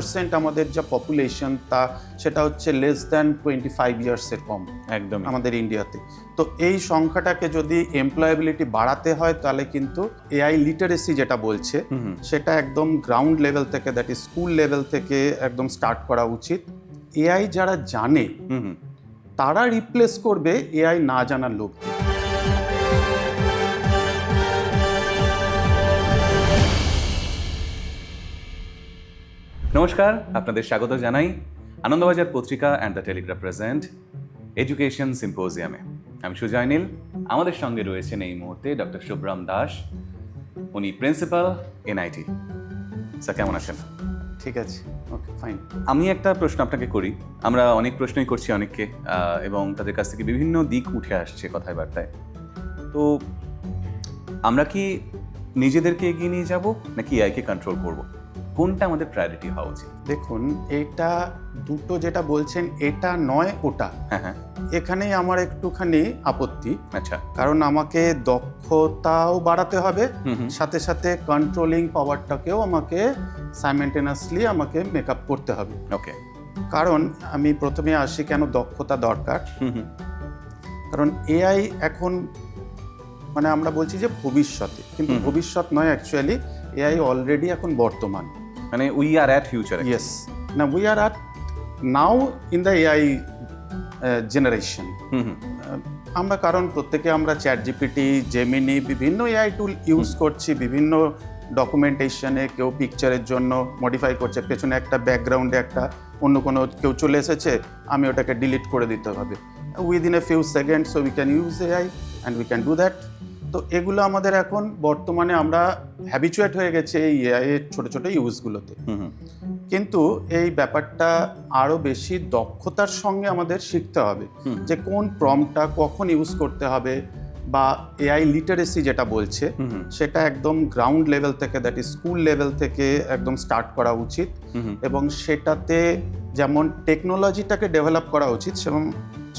50% আমাদের যা পপুলেশন সেটা হচ্ছে লেস দ্যান 25 ইয়ার্সের কম একদম আমাদের ইন্ডিয়াতে। তো এই সংখ্যাটাকে যদি এমপ্লয়াবিলিটি বাড়াতে হয় তাহলে কিন্তু এআই লিটারেসি যেটা বলছে সেটা একদম গ্রাউন্ড লেভেল থেকে, দ্যাট ইজ স্কুল লেভেল থেকে একদম স্টার্ট করা উচিত। এআই যারা জানে তারা রিপ্লেস করবে এআই না জানার লোক। নমস্কার, আপনাদের স্বাগত জানাই Anandabazar Patrika and the Telegraph present education সিম্পোজিয়ামে। আমি সুজয় নীল। আমাদের সঙ্গে রয়েছেন এই মুহূর্তে ডক্টর শুভ্রাম দাস, উনি প্রিন্সিপাল এনআইটি। স্যার কেমন আছেন? ঠিক আছে, ওকে, ফাইন। আমি একটা প্রশ্ন আপনাকে করি। আমরা অনেক প্রশ্নই করছি অনেককে, এবং তাদের কাছ থেকে বিভিন্ন দিক উঠে আসছে কথায় বার্তায়। তো আমরা কি নিজেদেরকে এগিয়ে নিয়ে যাব নাকি এআইকে কন্ট্রোল করব? কোনটা আমাদের প্রায়োরিটি হওয়া উচিত? দেখুন, এটা দুটো যেটা বলছেন এটা নয় ওটা, হ্যাঁ, এখানেই আমার একটুখানি আপত্তি। আচ্ছা। কারণ আমাকে দক্ষতাও বাড়াতে হবে, সাথে সাথে কন্ট্রোলিং পাওয়ারটাকেও আমাকে সাইমেন্টেনাসলি আমাকে মেকআপ করতে হবে। ওকে। কারণ আমি প্রথমে আসি কেন দক্ষতা দরকার। কারণ এআই এখন মানে আমরা বলছি যে ভবিষ্যতে, কিন্তু ভবিষ্যৎ নয়, অ্যাকচুয়ালি এআই অলরেডি এখন বর্তমান। মানে we are at future. Yes, না, we are at now in the AI generation. আমরা কারণ প্রত্যেকে আমরা চ্যাট জিপিটি, জেমিনি, বিভিন্ন এআই টুল ইউজ করছি বিভিন্ন ডকুমেন্টেশনে। কেউ পিকচারের জন্য মডিফাই করছে, পেছনে একটা ব্যাকগ্রাউন্ডে একটা অন্য কোনো কেউ চলে এসেছে, আমি ওটাকে ডিলিট করে দিতে হবে within a few seconds. So we can use AI and we can do that. তো এগুলো আমাদের এখন বর্তমানে আমরা হ্যাবিচুয়েট হয়ে গেছে এই এআই এর ছোটো ছোটো ইউজগুলোতে। কিন্তু এই ব্যাপারটা আরও বেশি দক্ষতার সঙ্গে আমাদের শিখতে হবে যে কোন প্রম্পটটা কখন ইউজ করতে হবে, বা এআই লিটারেসি যেটা বলছে সেটা একদম গ্রাউন্ড লেভেল থেকে, দ্যাট ইজ স্কুল লেভেল থেকে একদম স্টার্ট করা উচিত। এবং সেটাতে যেমন টেকনোলজিটাকে ডেভেলপ করা উচিত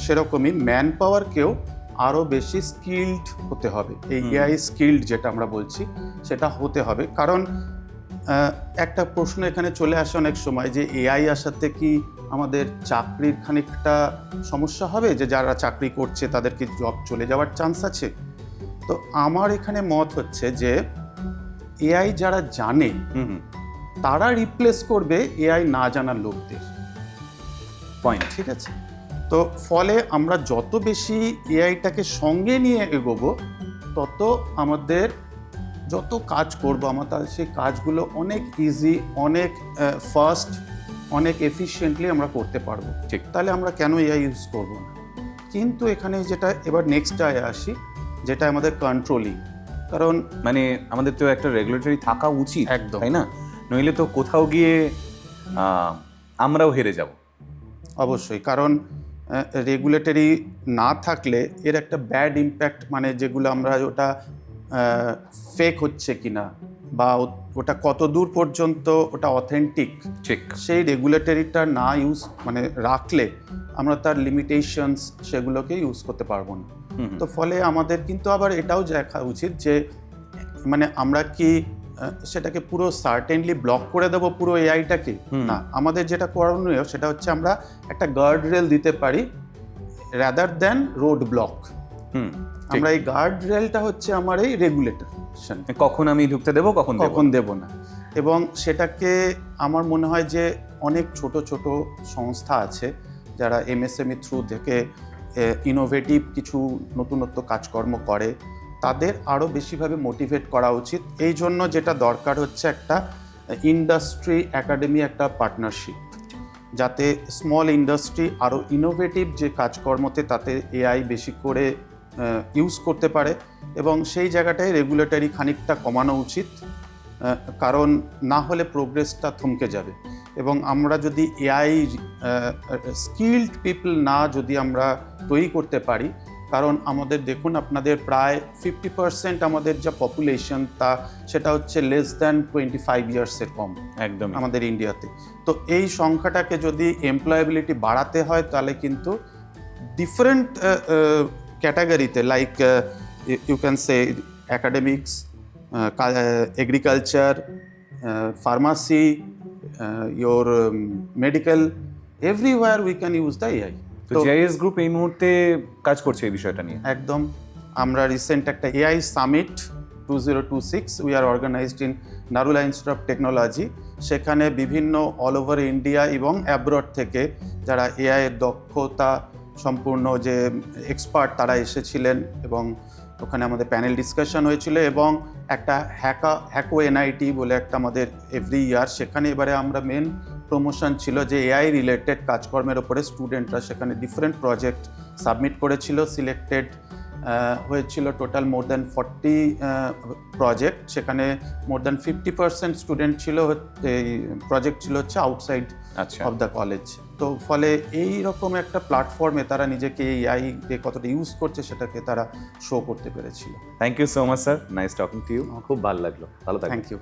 সেরকমই ম্যান পাওয়ারকেও আরও বেশি স্কিল্ড হতে হবে। এই এআই স্কিল্ড যেটা আমরা বলছি সেটা হতে হবে। কারণ একটা প্রশ্ন এখানে চলে আসে অনেক সময় যে এআই আসাতে কি আমাদের চাকরির খানিকটা সমস্যা হবে, যে যারা চাকরি করছে তাদের কি জব চলে যাওয়ার চান্স আছে? তো আমার এখানে মত হচ্ছে যে এআই যারা জানে তারা রিপ্লেস করবে এআই না জানার লোকদের। পয়েন্ট, ঠিক আছে? তো ফলে আমরা যত বেশি এআইটাকে সঙ্গে নিয়ে এগোবো তত আমাদের যত কাজ করবো আমাদের সেই কাজগুলো অনেক ইজি, অনেক ফাস্ট, অনেক এফিশিয়েন্টলি আমরা করতে পারবো। ঠিক। তাহলে আমরা কেন এআই ইউজ করবো না? কিন্তু এখানে যেটা এবার নেক্সটটায় আসি, যেটা আমাদের কন্ট্রোলিং। কারণ মানে আমাদের তো একটা রেগুলেটরি থাকা উচিত, একদম, তাই না? নইলে তো কোথাও গিয়ে আমরাও হেরে যাব। অবশ্যই, কারণ রেগুলেটরি না থাকলে এর একটা ব্যাড ইম্প্যাক্ট, মানে যেগুলো আমরা ওটা ফেক হচ্ছে কিনা বা ওটা কত দূর পর্যন্ত ওটা অথেন্টিক, ঠিক, সেই রেগুলেটরিটা না ইউজ মানে রাখলে আমরা তার লিমিটেশনস সেগুলোকে ইউজ করতে পারবো না। তো ফলে আমাদের কিন্তু আবার এটাও দেখা উচিত যে মানে আমরা কি সেটাকে পুরো সার্টেনলি ব্লক করে দেবো পুরো এআইটাকে? না, আমাদের যেটা করণীয় সেটা হচ্ছে আমরা একটা গার্ড রেল দিতে পারি রাদার দ্যান রোড ব্লক। আমরা এই গার্ড রেলটা হচ্ছে আমার এই রেগুলেটর, কখন আমি ঢুকতে দেবো কখন দেব না। এবং সেটাকে আমার মনে হয় যে অনেক ছোট ছোট সংস্থা আছে যারা এমএসএমই থ্রু থেকে ইনোভেটিভ কিছু নতুনত্ব কাজকর্ম করে, তাদের আরও বেশিভাবে মোটিভেট করা উচিত। এই জন্য যেটা দরকার হচ্ছে একটা ইন্ডাস্ট্রি একাডেমি, একটা পার্টনারশিপ, যাতে স্মল ইন্ডাস্ট্রি আরও ইনোভেটিভ যে কাজকর্মতে তাতে এআই বেশি করে ইউজ করতে পারে। এবং সেই জায়গাটায় রেগুলেটরি খানিকটা কমানো উচিত, কারণ না হলে প্রোগ্রেসটা থমকে যাবে। এবং আমরা যদি এআই স্কিল্ড পিপল না যদি আমরা তৈরি করতে পারি, কারণ আমাদের দেখুন আপনাদের প্রায় 50% আমাদের যা পপুলেশন সেটা হচ্ছে লেস দ্যান 25 ইয়ার্সের কম একদম আমাদের ইন্ডিয়াতে। তো এই সংখ্যাটাকে যদি এমপ্লয়াবিলিটি বাড়াতে হয় তাহলে কিন্তু ডিফারেন্ট ক্যাটাগরিতে like you can say academics, agriculture, pharmacy, your medical, everywhere we can use the AI. তো জিআইএস গ্রুপ এই মুহূর্তে কাজ করছে এই বিষয়টা নিয়ে। একদম, আমরা রিসেন্ট একটা AI summit 2026 we are organized in Narula institute of technology. সেখানে বিভিন্ন অল ওভার ইন্ডিয়া এবং অ্যাব্রড থেকে যারা এআই এর দক্ষতা সম্পূর্ণ যে এক্সপার্ট তারা এসেছিলেন এবং ওখানে আমাদের প্যানেল ডিসকাশন হয়েছিল এবং একটা হ্যাকো এনআইটি বলে একটা আমাদের এভরি ইয়ার, সেখানে এবারে আমরা মেন প্রমোশন ছিল যে এআই রিলেটেড কাজকর্মের ওপরে স্টুডেন্টরা সেখানে ডিফারেন্ট প্রজেক্ট সাবমিট করেছিল, সিলেক্টেড হয়েছিল টোটাল মোর দ্যান 40 প্রজেক্ট। সেখানে মোর দ্যান 50% স্টুডেন্ট ছিল, এই প্রজেক্ট ছিল হচ্ছে আউটসাইড অফ দ্য কলেজ। তো ফলে এই রকম একটা প্ল্যাটফর্মে তারা নিজেকে এআই কতটা ইউজ করছে সেটাকে তারা শো করতে পেরেছিল। Thank you so much sir, nice talking to you, খুব ভালো লাগলো, ভালো থাকবেন। Thank you.